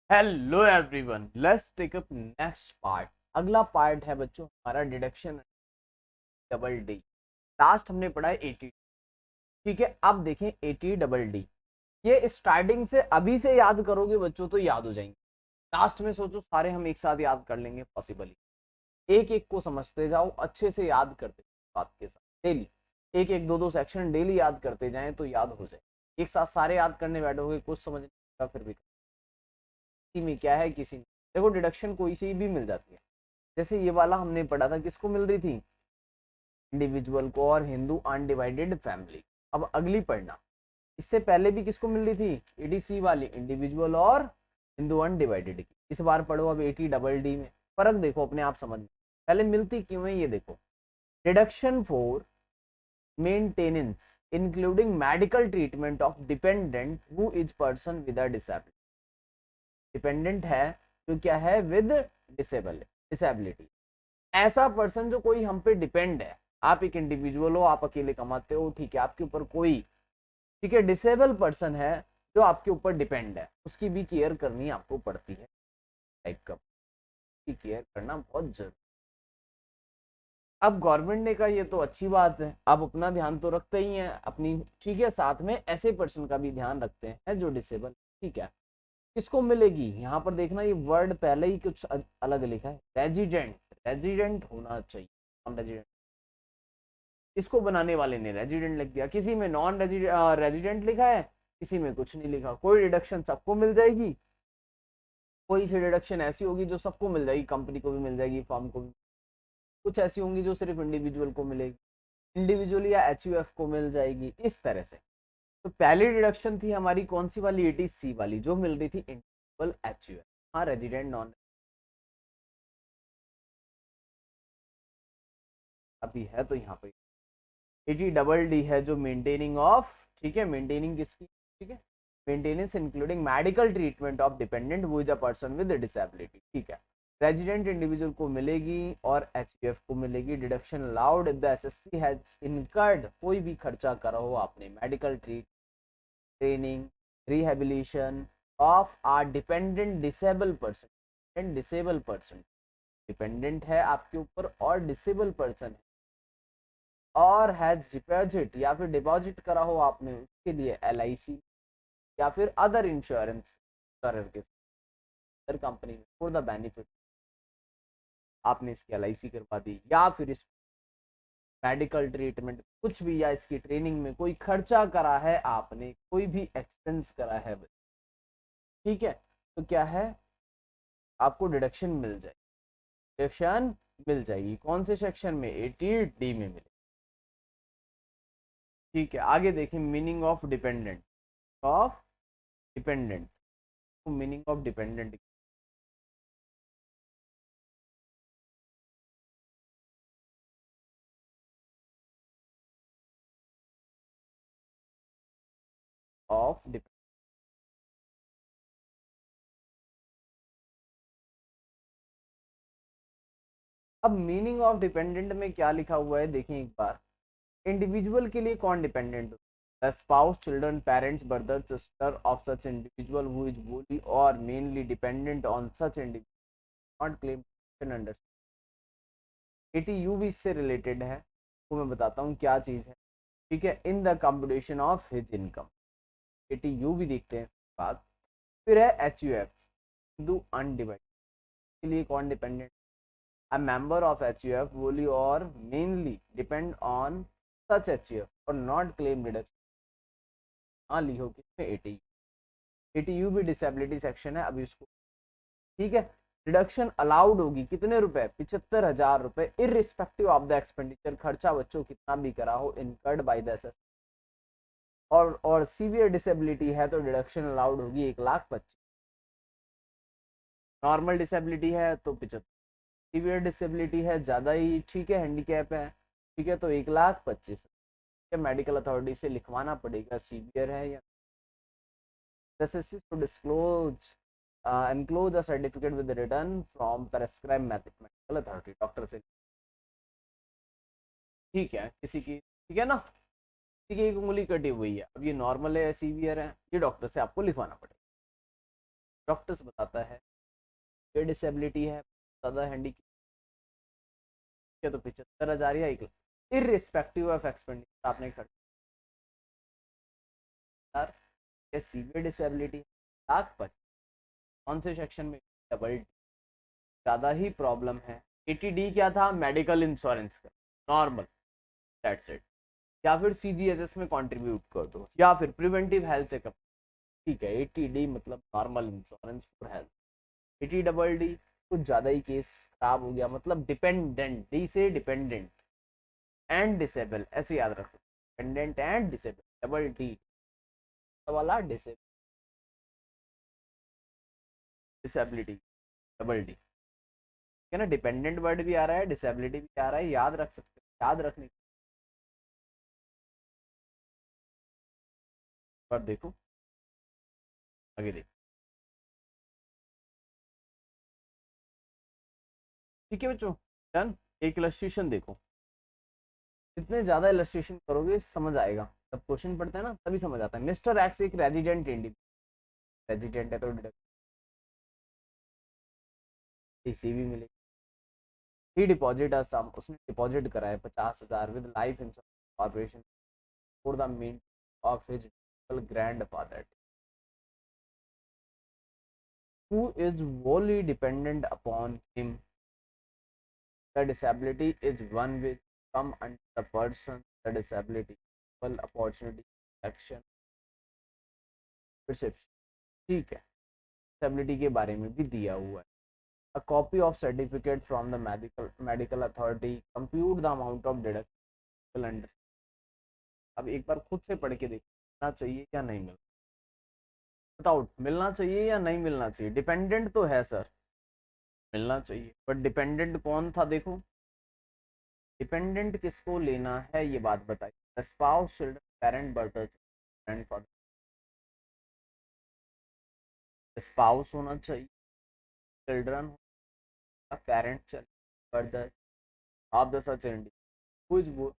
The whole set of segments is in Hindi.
Hello everyone, let's take up next part. अगला पार्ट है बच्चों हमारा डिडक्शन डबल डी। लास्ट हमने पढ़ा है 80। ठीक है, अब देखें 80 डबल डी। ये स्टार्टिंग से अभी से याद करोगे बच्चों तो याद हो जाएंगे। लास्ट में सोचो सारे हम एक साथ याद कर लेंगे, पॉसिबल ही। एक एक को समझते जाओ, अच्छे से याद करते बात के साथ डेली। एक एक दो दो सेक्शन डेली याद करते जाएं तो याद हो जाए। एक साथ सारे याद करने बैठोगे कुछ समझ नहीं आएगा, फिर भी किसी में क्या है किसी में। देखो डिडक्शन कोई सी भी मिल जाती है। जैसे ये वाला हमने पढ़ा था, किसको मिल रही थी? इंडिविजुअल को और हिंदू अनडिवाइडेड फैमिली। अब अगली पढ़ना, इससे पहले भी किसको मिल रही थी? एडीसी वाली, इंडिविजुअल और हिंदू अनडिवाइडेड की। इस बार पढ़ो अब 80 डबल डी में। फर्क देखो अपने आप समझ में। पहले मिलती क्यों है ये देखो। Deduction for maintenance including medical treatment of dependent who is person with a disability. Dependent है जो क्या है? With disability. ऐसा पर्सन जो कोई हम पे डिपेंड है। आप एक इंडिविजुअल हो, आप अकेले कमाते हो, ठीक है, आपके ऊपर कोई, ठीक है, डिसेबल पर्सन है जो आपके ऊपर डिपेंड है, उसकी भी केयर करनी आपको पड़ती है। लाइक कब की केयर करना बहुत जरूरी। अब गवर्नमेंट ने कहा ये तो अच्छी बात है, अब अपना ध्यान तो रखते ही है अपनी, ठीक है, साथ में ऐसे पर्सन का भी ध्यान रखते हैं जो डिसेबल। ठीक है, किसको मिलेगी? यहाँ पर देखना ये वर्ड पहले ही कुछ अलग लिखा है, रेजिडेंट। रेजिडेंट होना चाहिए, नॉन रेजिडेंट। इसको बनाने वाले ने रेजिडेंट लिख दिया, किसी में नॉन रेजिडेंट लिखा है, किसी में कुछ नहीं लिखा। कोई डिडक्शन सबको मिल जाएगी, कोई सी डिडक्शन ऐसी होगी जो सबको मिल जाएगी, कंपनी को भी मिल जाएगी, फर्म को भी। कुछ ऐसी होंगी जो सिर्फ इंडिविजुअल को मिलेगी, इंडिविजुअल या एचयूएफ को मिल जाएगी, इस तरह से। तो पहली डिडक्शन थी हमारी कौन सी वाली? 80C वाली, जो मिल रही थी इंडिविजुअल एचयूएफ। हाँ, रेजिडेंट नॉन अभी है तो यहाँ पे 80 डबल डी है जो मेंटेनिंग ऑफ, ठीक है, मेंटेनिंग किसकी? ठीक है, maintenance including medical treatment of dependent वो is a person with disability. ठीक है, रेजिडेंट इंडिविजुअल को मिलेगी और एचपीएफ को मिलेगी। Deduction allowed if the assessee has incurred, कोई भी खर्चा करा हो आपने, medical training, rehabilitation of a dependent disabled person. And disabled person dependent है आपके ऊपर और डिसेबल पर्सन है, और हैज डिपॉजिट या फिर डिपॉजिट करा हो आपने उसके लिए एलआईसी या फिर अदर इंश्योरेंस के अदर कंपनी में फॉर द बेनिफिट। आपने इसकी एलआईसी करवा दी या फिर इस मेडिकल ट्रीटमेंट कुछ भी, या इसकी ट्रेनिंग में कोई खर्चा करा है आपने, कोई भी एक्सपेंस करा है, ठीक है, तो क्या है? आपको डिडक्शन मिल जाएगी। डिडक्शन मिल जाएगी कौन से सेक्शन में? 80D में मिले। ठीक है, आगे देखें meaning of dependent. Of dependent, meaning of dependent of dependent. अब मीनिंग ऑफ डिपेंडेंट में क्या लिखा हुआ है देखें एक बार। इंडिविजुअल के लिए कौन dependent? The spouse, children, parents, brother, sister of such individual who is वोली और mainly dependent on such individual not claim under. ATU भी इससे रिलेटेड है, वो मैं बताता हूँ क्या चीज़ है। ठीक है, in the computation of his income. ATU भी देखते हैं बात। फिर है H U F, Hindu undivided के लिए कौन dependent? A member of HUF wholly or mainly depend on such HUF or not claim deduction। हाँ लिखो किसमें? एटीयू। एटीयू भी डिसेबिलिटी सेक्शन है अभी उसको। ठीक है, डिडक्शन अलाउड होगी कितने रुपए? 75,000 रुपए, इरिस्पेक्टिव ऑफ द एक्सपेंडिचर, खर्चा बच्चों कितना भी करा हो, इनकर्ड बाय द एसएस। और सीवियर डिसेबिलिटी है तो डिडक्शन अलाउड होगी 1,25,000। नॉर्मल डिसेबिलिटी है तो 75। सीवियर डिसेबिलिटी है ज़्यादा ही, ठीक है, हैंडीकैप है, ठीक है, तो 1,25,000 मेडिकल अथॉरिटी से लिखवाना पड़ेगा सीवियर है या। To disclose enclose a certificate with return from prescribe medical authority, doctor से। ठीक है, किसी की, ठीक है ना, किसी की एक उंगली कटी हुई है, अब ये नॉर्मल है सीवियर है, ये डॉक्टर से आपको लिखवाना पड़ेगा। डॉक्टर्स बताता है ये डिसेबिलिटी है, ज़्यादा हैंडी तो 75,000 या 1 लाख इररिस्पेक्टिव ऑफ एक्सपेंडिचर आपने खर्च सीवियर डिसेबिलिटी लाख 25 कौन से सेक्शन में डबल ज़्यादा ही प्रॉब्लम है। 80D क्या था, मेडिकल इंश्योरेंस का नॉर्मल, दैट्स इट। या फिर CGHS में कंट्रीब्यूट कर दो, या फिर प्रिवेंटिव हेल्थ चेकअप, ठीक है। 80D मतलब normal insurance for health. 80DD कुछ ज़्यादा ही केस खराब हो गया, मतलब डिपेंडेंट, डी से डिपेंडेंट एंड डिसेबल, ऐसे याद रखो, dependent and disable, double D वाला डिसेबिलिटी, डबल डी, ठीक है ना। डिपेंडेंट वर्ड भी आ रहा है, डिसेबिलिटी भी आ रहा है, याद रख सकते हो, याद रखने पर देखो आगे देखो, ठीक है बच्चों, डन। एक इलस्ट्रेशन देखो, जितने ज्यादा इलस्ट्रेशन करोगे समझ आएगा, जब क्वेश्चन पढ़ते हैं ना तभी समझ आता है। मिस्टर एक्स एक रेजिडेंट इंडिविजुअल, रेजिडेंट है तो टीसी भी मिलेगी। ही डिपॉजिट सम, उसने डिपॉजिट करा है 50,000 with life insurance corporation for the mean of his grandfather who is wholly dependent upon him. The disability is one which come under the person, the disability, equal opportunity, action, perception, ठीक है। डिसेबिलिटी के बारे में भी दिया हुआ है। A copy of certificate from the medical authority compute the amount of deductible under। अब एक बार खुद से पढ़ के देखना चाहिए या नहीं मिलना, बताओ मिलना चाहिए या नहीं मिलना चाहिए। डिपेंडेंट तो है सर, मिलना चाहिए, बट डिपेंडेंट कौन था देखो, डिपेंडेंट किसको लेना है ये बात बताइए। Spouse, children, parent, brother, grandfather. Spouse होना चाहिए, children, parent, brother of the such individual who is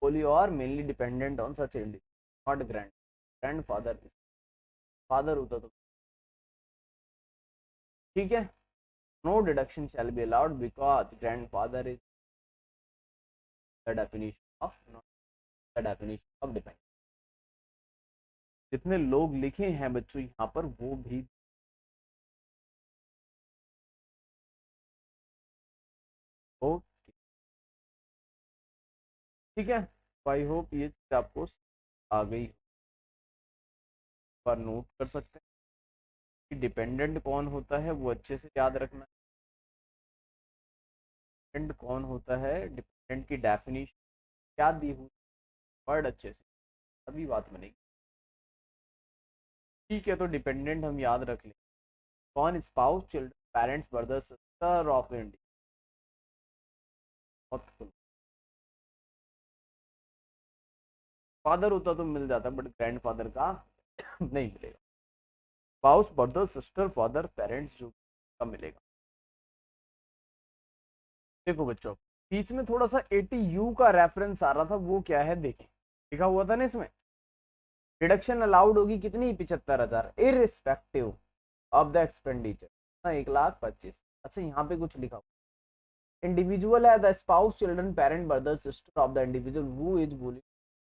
wholly or mainly dependent on such individual, not grandfather, father होता तो ठीक है। No deduction shall be allowed because grandfather is the definition of, not the definition of dependent. जितने लोग लिखे हैं बच्चों यहाँ पर वो भी ओके, ठीक है। आई होप ये चीज आपको आ गई, पर नोट कर सकते हैं कि डिपेंडेंट कौन होता है वो अच्छे से याद रखना। डिपेंडेंट कौन होता है, डिपेंडेंट की डेफिनेशन क्या दी हुई, वर्ड अच्छे से, तभी बात बनेगी, ठीक है। तो डिपेंडेंट हम याद रख लें कौन, spouse, children, parents, brother, sister of India. Father होता तो मिल जाता, बट ग्रैंडफादर का नहीं मिलेगा। Spouse, brother, sister, father, parents जो का मिलेगा। देखो बच्चों, बीच में थोड़ा सा 80U का रेफरेंस आ रहा था, वो क्या है देखें, लिखा हुआ था ना इसमें, डिडक्शन अलाउड होगी कितनी, 75,000 इररिस्पेक्टिव ऑफ द एक्सपेंडिचर, 1,25,000। अच्छा यहाँ पे कुछ लिखा हुआ, इंडिविजुअल है the spouse, children, parent, brother, sister of the individual who is बोली,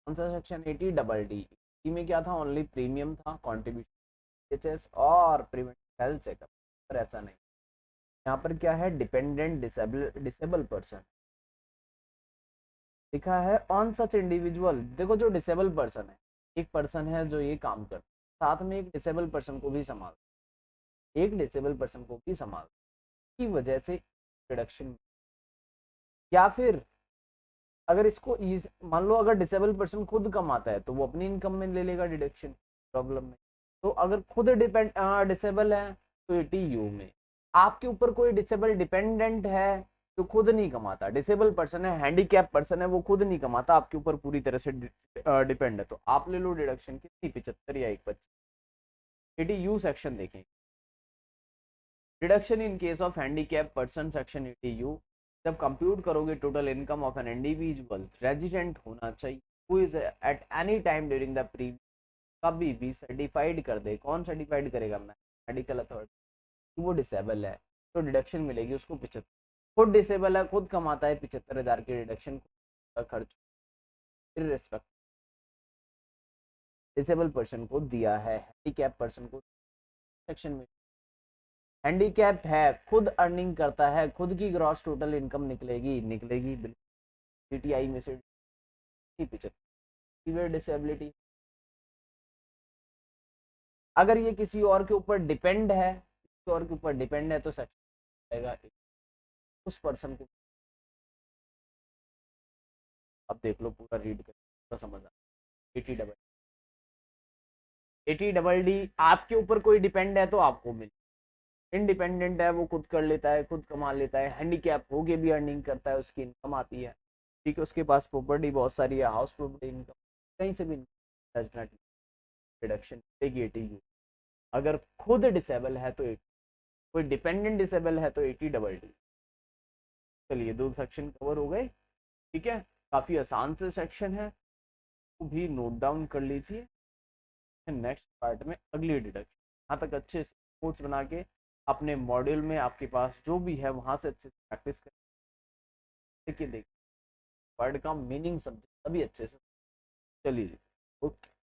कौन सा सेक्शन, 80DD में क्या था, ओनली प्रीमियम था, कॉन्ट्रीब्यूशन एचएस और प्रिवेंटिव हेल्थ चेकअप, पर ऐसा नहीं। यहाँ पर क्या है, डिपेंडेंट डिसेबल पर्सन लिखा है ऑन सच इंडिविजुअल। देखो जो डिसेबल पर्सन है, एक पर्सन है जो ये काम कर, साथ में एक डिसेबल पर्सन को भी संभाल, एक डिसेबल पर्सन को भी संभाल की वजह से रिडक्शन। या फिर अगर इसको मान लो अगर डिसेबल पर्सन खुद कमाता है तो वो अपनी इनकम में ले लेगा डिडक्शन, प्रॉब्लम में। तो अगर खुद डिसेबल है तो 80U में, आपके ऊपर कोई डिसेबल डिपेंडेंट है जो खुद नहीं कमाता, डिसेबल पर्सन है, हैंडीकैप पर्सन है, वो खुद नहीं कमाता, आपके ऊपर पूरी तरह से डिपेंड है, तो आप ले लो डिडक्शन कितनी, 75 या 1,25,000। 80U सेक्शन देखें, deduction in case of handicap person section 80U, जब कंप्यूट करोगे total income of an individual, resident होना चाहिए who is at any time during the previous, कभी भी सर्टिफाइड कर दे, कौन सर्टिफाइड करेगा, मेडिकल अथॉरिटी, कि वो डिसेबल है तो डिडक्शन मिलेगी उसको 75। खुद डिसेबल है, खुद कमाता है 75,000 की डिडक्शन का खर्च इररिस्पेक्ट डिसेबल पर्सन को दिया है, हैंडीकैप पर्सन को सेक्शन में। हैंडीकैप है, खुद अर्निंग करता है, खुद की ग्रॉस टोटल इनकम निकलेगी बिल्कुल सीटीआई में से 75 डिसेबिलिटी। अगर ये किसी और के ऊपर डिपेंड है, किसी और के ऊपर डिपेंड है तो सेक्शन आएगा उस पर्सन को। अब देख लो पूरा रीड कर, पूरा समझ आ। 80 डबल डी आपके ऊपर कोई डिपेंड है तो आपको मिले, इंडिपेंडेंट है वो खुद कर लेता है, खुद कमा लेता है, हैंडीकैप हो के भी अर्निंग करता है, उसकी इनकम आती है, ठीक है, उसके पास प्रॉपर्टी बहुत सारी है, हाउस प्रॉपर्टी इनकम कहीं से भी रिडक्शन देगी 80। अगर खुद डिसेबल है तो 80, कोई डिपेंडेंट डिसेबल है तो 80 डबल डी। चलिए 2 सेक्शन कवर हो गए, ठीक है, काफी आसान से सेक्शन है, वो भी नोट डाउन कर लीजिए। नेक्स्ट पार्ट में अगली डिडक्शन, यहाँ तक अच्छे से नोट्स बना के अपने मॉड्यूल में आपके पास जो भी है वहां से अच्छे से प्रैक्टिस करें। देखिए वर्ड का मीनिंग समझे तभी अच्छे से। चलिए ओके।